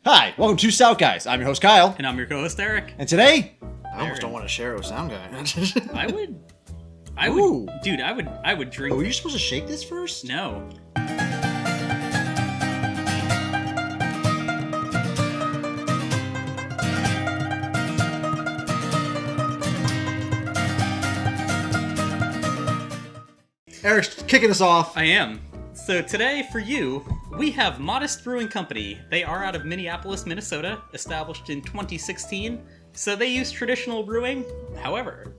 Hi, welcome to Stout Guys. I'm your host Kyle. And I'm your co-host Eric. And today, I Erin. almost don't want to share it with Sound Guy. I Ooh. would, dude, I would drink. Oh, were you supposed to shake this first? No. Eric's kicking us off. I am. So today, for you, we have Modist Brewing Company. They are out of Minneapolis, Minnesota, established in 2016. So they use traditional brewing. However,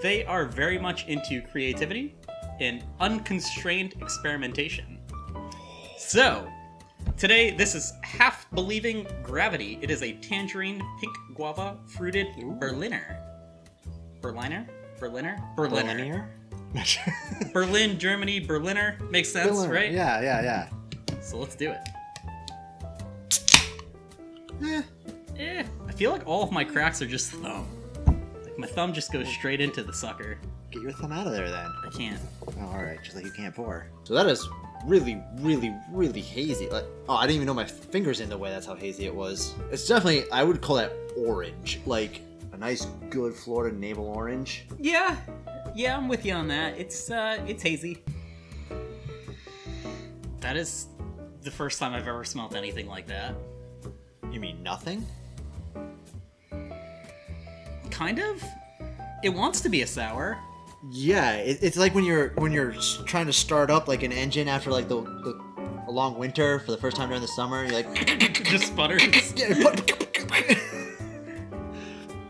they are very much into creativity and unconstrained experimentation. So, today, this is Half Believing Gravity. It is a tangerine, pink guava, fruited Berliner. Berliner? Berlin, Germany, Berliner. Makes sense, Berliner. right? Yeah. So let's do it. I feel like all of my cracks are just thumb. Like my thumb just goes straight into the sucker. Get your thumb out of there then. I can't. Oh, alright, just like you can't pour. So that is really, really, really hazy. Like, oh, I didn't even know my fingers in the way. That's how hazy it was. It's definitely, I would call that orange. Like a nice, good Florida navel orange. Yeah, I'm with you on that. It's hazy. That is the first time I've ever smelled anything like that. You mean nothing? Kind of. It wants to be a sour. Yeah, it's like when you're trying to start up like an engine after like a long winter for the first time during the summer. You're like, Just sputters.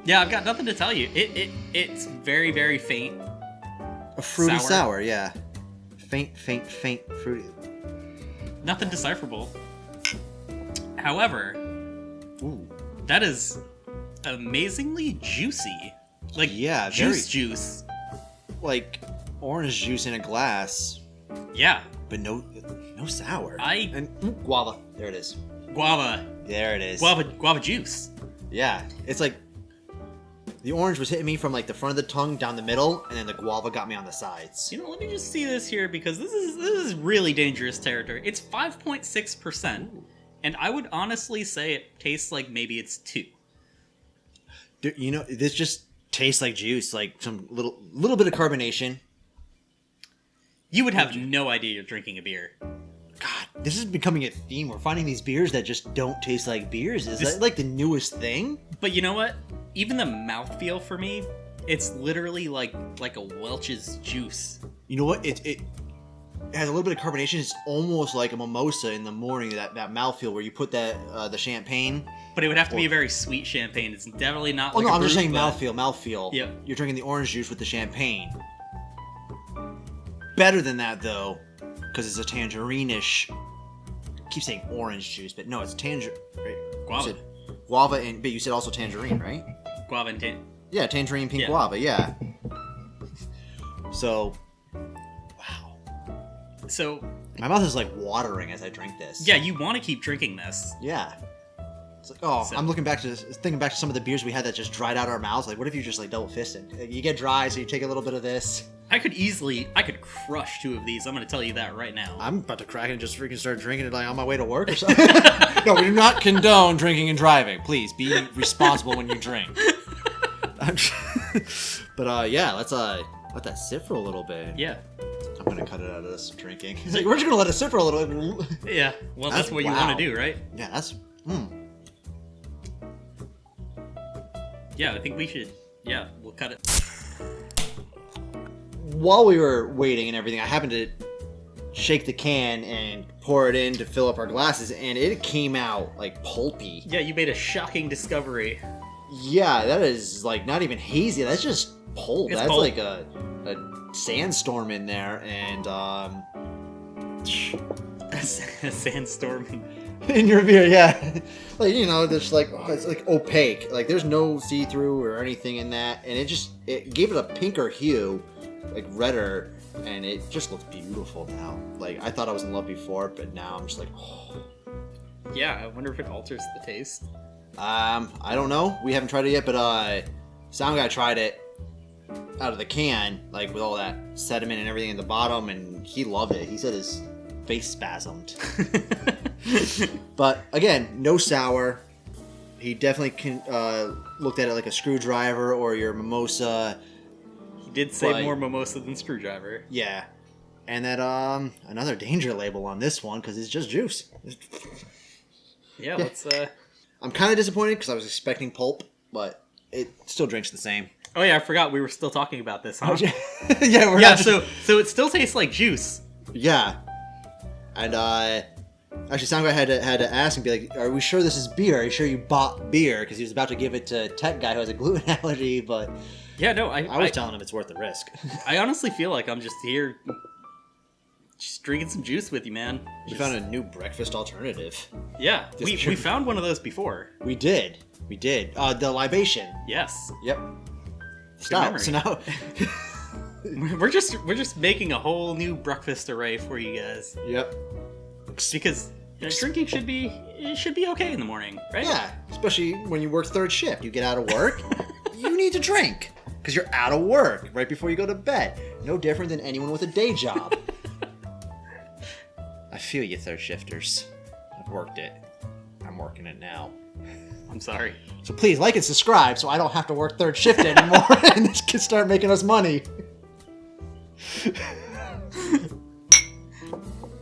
Yeah, I've got nothing to tell you. It's very, very faint. A fruity Sour. sour, yeah. Faint, fruity. Nothing decipherable. However, Ooh. that is amazingly juicy. Like Yeah, juice. Like orange juice in a glass, Yeah. but no sour. I Guava. There it is. guava There it is. juice. Yeah, it's like the orange was hitting me from like the front of the tongue down the middle, and then the guava got me on the sides. You know, let me just see this here because this is really dangerous territory. It's 5.6%, and I would honestly say it tastes like maybe it's 2. Dude, you know, this just tastes like juice, like some little bit of carbonation. You would have no idea you're drinking a beer. God, this is becoming a theme. We're finding these beers that just don't taste like beers. Is that like the newest thing? But you know what? Even the mouthfeel for me, it's literally like a Welch's juice. You know what? It has a little bit of carbonation. It's almost like a mimosa in the morning. That mouthfeel where you put that the champagne. But it would have to be a very sweet champagne. It's definitely not. Oh like no, a I'm just brut, saying but- mouthfeel. Yep. You're drinking the orange juice with the champagne. Better than that though, because it's a tangerine-ish. I keep saying orange juice, but no, it's tangerine. Right? Guava. Guava, but you said also tangerine, right? Guava and Yeah, tangerine pink Yeah. guava, yeah. So, wow. So, My mouth is like watering as I drink this. yeah, you want to keep drinking this. Yeah. It's like, oh, So- I'm thinking back to some of the beers we had that just dried out our mouths. Like, what if you just like double fisted? Like, you get dry, so you take a little bit of this. I could crush 2 of these. I'm going to tell you that right now. I'm about to crack it and just freaking start drinking it like on my way to work or something. No, we do not condone drinking and driving. Please be responsible when you drink. But yeah, let's let that sit for a little bit. Yeah. I'm gonna cut it out of this drinking. It's like, we're just gonna let it sit for a little bit. Yeah. Well, that's what you wow. want to do, right? Yeah, that's. Yeah, I think we should. Yeah, we'll cut it. While we were waiting and everything, I happened to shake the can and pour it in to fill up our glasses, and it came out like pulpy. Yeah, you made a shocking discovery. Yeah, that is like not even hazy. That's just pulp. It's That's pulp. like a sandstorm in there, and A sandstorm. in your beer, yeah. Like, you know, there's like, oh, it's like opaque. Like there's no see-through or anything in that, and it gave it a pinker hue, like redder, and it just looks beautiful now. Like I thought I was in love before, but now I'm just like, oh. Yeah, I wonder if it alters the taste. I don't know. We haven't tried it yet, but Sound Guy tried it out of the can, like with all that sediment and everything in the bottom, and he loved it. He said his face spasmed. But again, no sour. He definitely looked at it like a screwdriver or your mimosa. He did say more mimosa than screwdriver. Yeah. And that another danger label on this one because it's just juice. Yeah, let's... I'm kind of disappointed because I was expecting pulp, but it still drinks the same. Oh yeah, I forgot we were still talking about this, huh? Yeah, so it still tastes like juice. Yeah. And actually, Sound Guy had to ask and be like, "Are we sure this is beer? Are you sure you bought beer?" Because he was about to give it to Tech Guy who has a gluten allergy, but yeah, no, I was telling him it's worth the risk. I honestly feel like I'm just here, just drinking some juice with you, man. We found a new breakfast alternative. Yeah, we found one of those before. We did. The libation. Yes. Yep. Stout. So now we're just making a whole new breakfast array for you guys. Yep. Because drinking should be okay in the morning, right? Yeah, especially when you work third shift. You get out of work, you need to drink because you're out of work right before you go to bed. No different than anyone with a day job. I feel you, third shifters. I've worked it. I'm working it now. I'm sorry. So please like and subscribe so I don't have to work third shift anymore and this can start making us money.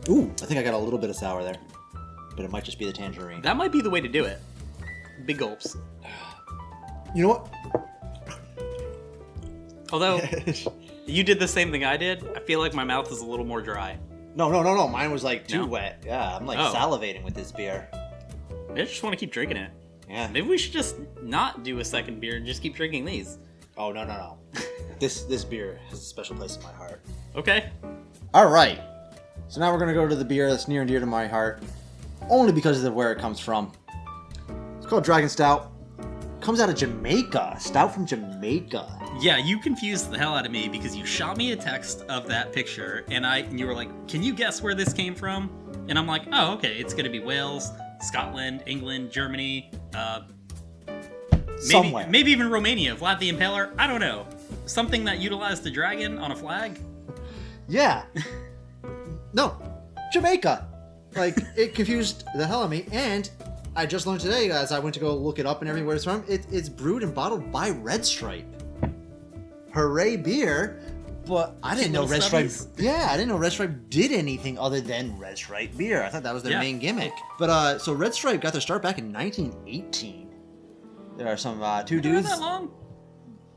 Ooh, I think I got a little bit of sour there. But it might just be the tangerine. That might be the way to do it. Big gulps. You know what? Although, you did the same thing I did, I feel like my mouth is a little more dry. No. Mine was like too wet. Yeah, I'm like salivating with this beer. I just want to keep drinking it. Yeah. Maybe we should just not do a second beer and just keep drinking these. Oh, no. This beer has a special place in my heart. Okay. All right. So now we're going to go to the beer that's near and dear to my heart. Only because of where it comes from. It's called Dragon Stout. Comes out of Jamaica. Stout from Jamaica. Yeah, you confused the hell out of me because you shot me a text of that picture and you were like, "Can you guess where this came from?" And I'm like, "Oh, okay, it's going to be Wales, Scotland, England, Germany, maybe even Romania, Vlad the Impaler, I don't know. Something that utilized the dragon on a flag?" Yeah. No. Jamaica. Like, it confused the hell out of me, and I just learned today, as I went to go look it up and everything where it's from, it's brewed and bottled by Red Stripe. Hooray beer, but I didn't know Red Stripe... Yeah, I didn't know Red Stripe did anything other than Red Stripe beer. I thought that was their main gimmick. But, so Red Stripe got their start back in 1918. There are some two dudes... Been around that long?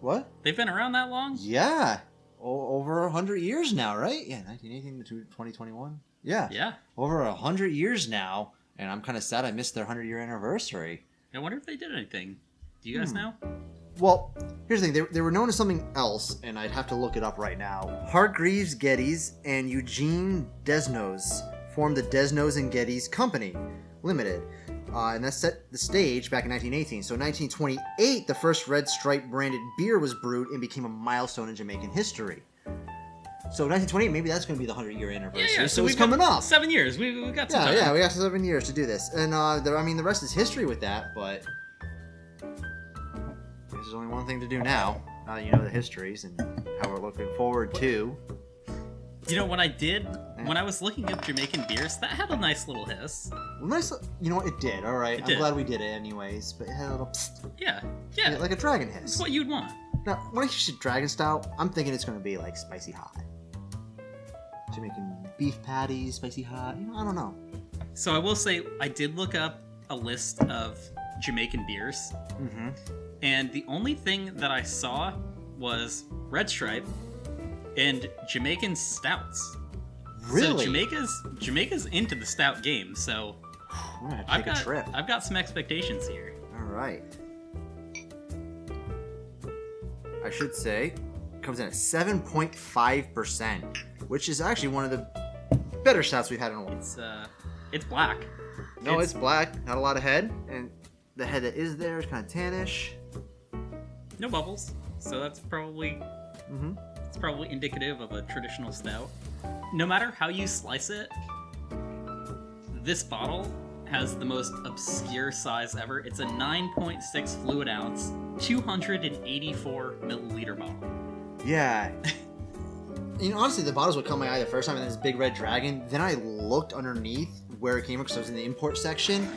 What? They've been around that long? Yeah. Over 100 years now, right? Yeah, 1918 to 2021. Yeah. Yeah. Over 100 years now, and I'm kind of sad I missed their 100-year anniversary. I wonder if they did anything. Do you guys know? Well, here's the thing. They were known as something else, and I'd have to look it up right now. Hargreaves Geddes and Eugene Desnos formed the Desnos and Geddes Company Limited. And that set the stage back in 1918. So in 1928, the first Red Stripe branded beer was brewed and became a milestone in Jamaican history. So 1928, maybe that's going to be the 100-year anniversary. Yeah, so it's coming up. 7 years. We got some time. Yeah, we got 7 years to do this. And the rest is history with that, but there's only one thing to do now. Now that you know the histories and how we're looking forward to. You know, when I was looking up Jamaican beers, that had a nice little hiss. Well, nice. You know what? It did. All right. I'm glad we did it anyways. But it had a little psst. Yeah. Like a dragon hiss. That's what you'd want. Now, when I say Dragon Stout, I'm thinking it's going to be like spicy hot. Jamaican beef patties, spicy hot. You know, I don't know. So I will say, I did look up a list of Jamaican beers. Mm-hmm. And the only thing that I saw was Red Stripe and Jamaican stouts. Really? So Jamaica's into the stout game, so we're gonna have to take a trip. I've got some expectations here. All right. I should say, it comes in at 7.5%, which is actually one of the better stouts we've had in a while. It's black. No, it's black. Not a lot of head, and the head that is there is kind of tannish. No bubbles, so that's probably it's probably indicative of a traditional stout. No matter how you slice it, this bottle has the most obscure size ever. It's a 9.6 fluid ounce, 284 milliliter bottle. Yeah. honestly, the bottles would come my eye the first time, and then this big red dragon. Then I looked underneath where it came from because I was in the import section,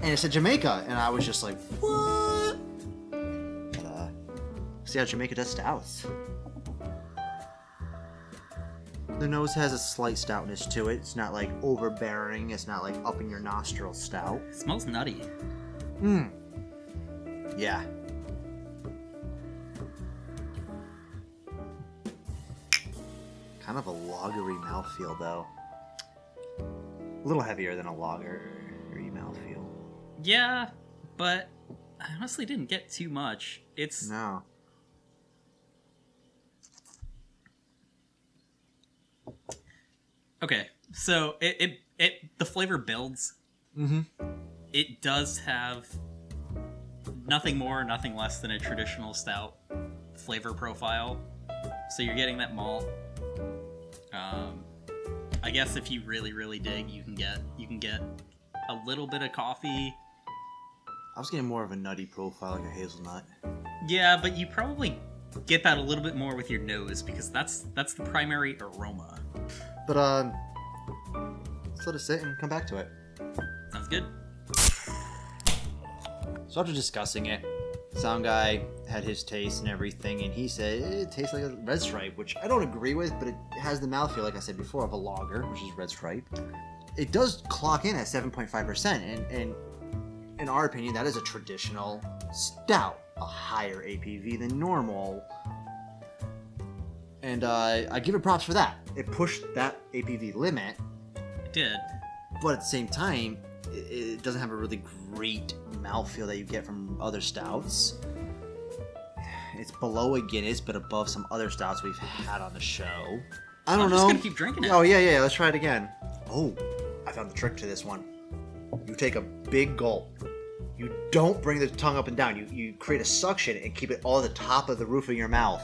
and it said Jamaica, and I was just like, what? But, see how Jamaica does stouts. The nose has a slight stoutness to it. It's not like overbearing. It's not like up in your nostril stout. It smells nutty. Yeah. Kind of a lagery mouthfeel, though. A little heavier than a lagery mouthfeel. Yeah, but I honestly didn't get too much. No. Okay, so the flavor builds. Mm-hmm. It does have nothing more, nothing less than a traditional stout flavor profile. So you're getting that malt. I guess if you really, really dig, you can get a little bit of coffee. I was getting more of a nutty profile, like a hazelnut. Yeah, but you probably get that a little bit more with your nose because that's the primary aroma. But let's let it sit and come back to it. Sounds good. So after discussing it, Sound Guy had his taste and everything, and he said it tastes like a Red Stripe, which I don't agree with, but it has the mouthfeel, like I said before, of a lager, which is Red Stripe. It does clock in at 7.5%, and in our opinion, that is a traditional stout, a higher APV than normal. And I give it props for that. It pushed that APV limit. It did. But at the same time, it doesn't have a really great mouthfeel that you get from other stouts. It's below a Guinness, but above some other stouts we've had on the show. I don't know. I'm just gonna keep drinking it. Oh, yeah, let's try it again. Oh, I found the trick to this one. You take a big gulp. You don't bring the tongue up and down. You create a suction and keep it all at the top of the roof of your mouth.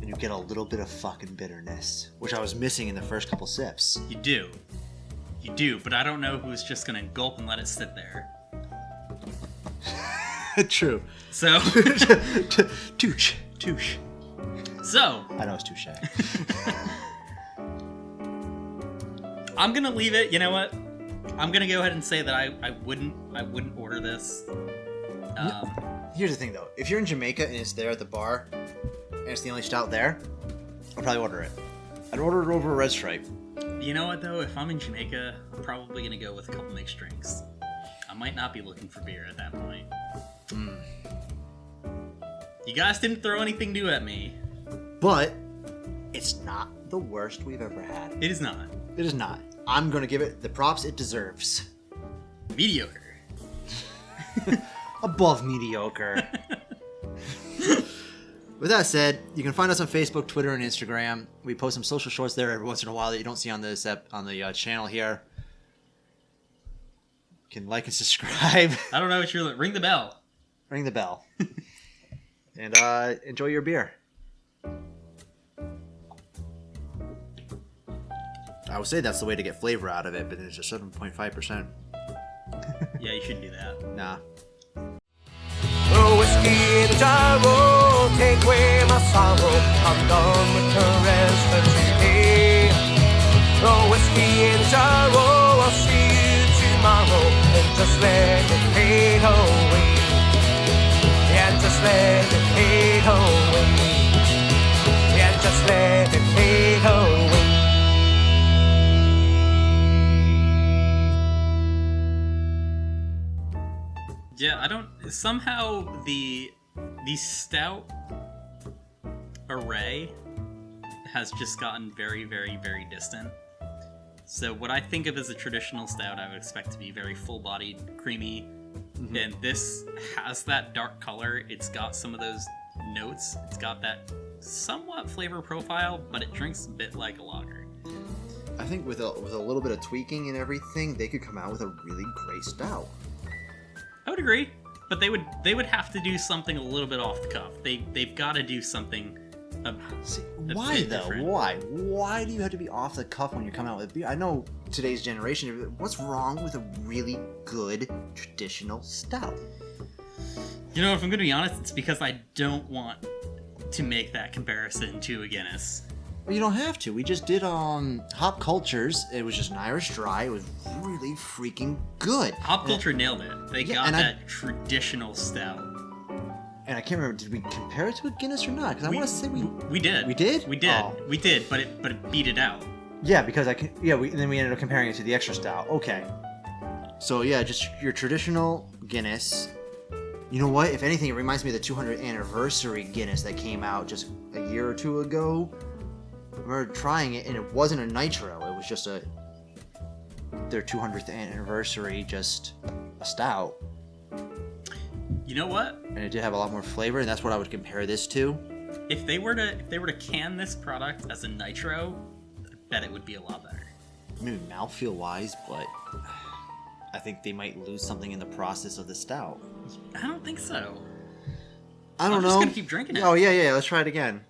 And you get a little bit of fucking bitterness, which I was missing in the first couple sips. You do, but I don't know who's just gonna gulp and let it sit there. True. So, touche. So, I know it's touche. I'm gonna leave it. You know what? I'm gonna go ahead and say that I wouldn't order this. Here's the thing, though. If you're in Jamaica and it's there at the bar, and it's the only stout there, I'll probably order it. I'd order it over a Red Stripe. You know what, though? If I'm in Jamaica, I'm probably gonna go with a couple mixed drinks. I might not be looking for beer at that point. You guys didn't throw anything new at me. But it's not the worst we've ever had. It is not. It is not. I'm going to give it the props it deserves. Mediocre. Above mediocre. With that said, you can find us on Facebook, Twitter, and Instagram. We post some social shorts there every once in a while that you don't see on this on the channel here. You can like and subscribe. I don't know what you're... Ring the bell. Ring the bell. And enjoy your beer. I would say that's the way to get flavor out of it, but it's just 7.5%. Yeah, you shouldn't do that. Nah. Oh, whiskey in a jar, oh, take away my sorrow. I'm done with the rest of today. Oh, whiskey in a jar, oh, I'll see you tomorrow. And just let it fade away. Yeah, just let it fade away. Yeah, just let it fade away. Yeah, I don't... Somehow the stout array has just gotten very, very, very distant. So what I think of as a traditional stout, I would expect to be very full-bodied, creamy. Mm-hmm. And this has that dark color. It's got some of those notes. It's got that somewhat flavor profile, but it drinks a bit like a lager. I think with a little bit of tweaking and everything, they could come out with a really great stout. I would agree, but they would have to do something a little bit off the cuff. They've got to do something. Why though? Different. Why do you have to be off the cuff when you're coming out with beer? I know today's generation. What's wrong with a really good traditional stout? You know, if I'm going to be honest, it's because I don't want to make that comparison to a Guinness. Well, you don't have to. We just did Hop Cultures. It was just an Irish dry. It was really freaking good. Hop Culture nailed it. They got and that traditional stout. And I can't remember, did we compare it to a Guinness or not? Because I want to say we did. We did? We did. Oh. We did, but it beat it out. Yeah, because and then we ended up comparing it to the extra stout. Okay. So yeah, just your traditional Guinness. You know what? If anything, it reminds me of the 200th anniversary Guinness that came out just a year or two ago. I remember trying it, and it wasn't a nitro. It was just their 200th anniversary, just a stout. You know what? And it did have a lot more flavor, and that's what I would compare this to. If they were to can this product as a nitro, I bet it would be a lot better. Maybe mouthfeel wise, but I think they might lose something in the process of the stout. I don't think so. I don't know. I'm just gonna keep drinking it. Oh yeah. Let's try it again.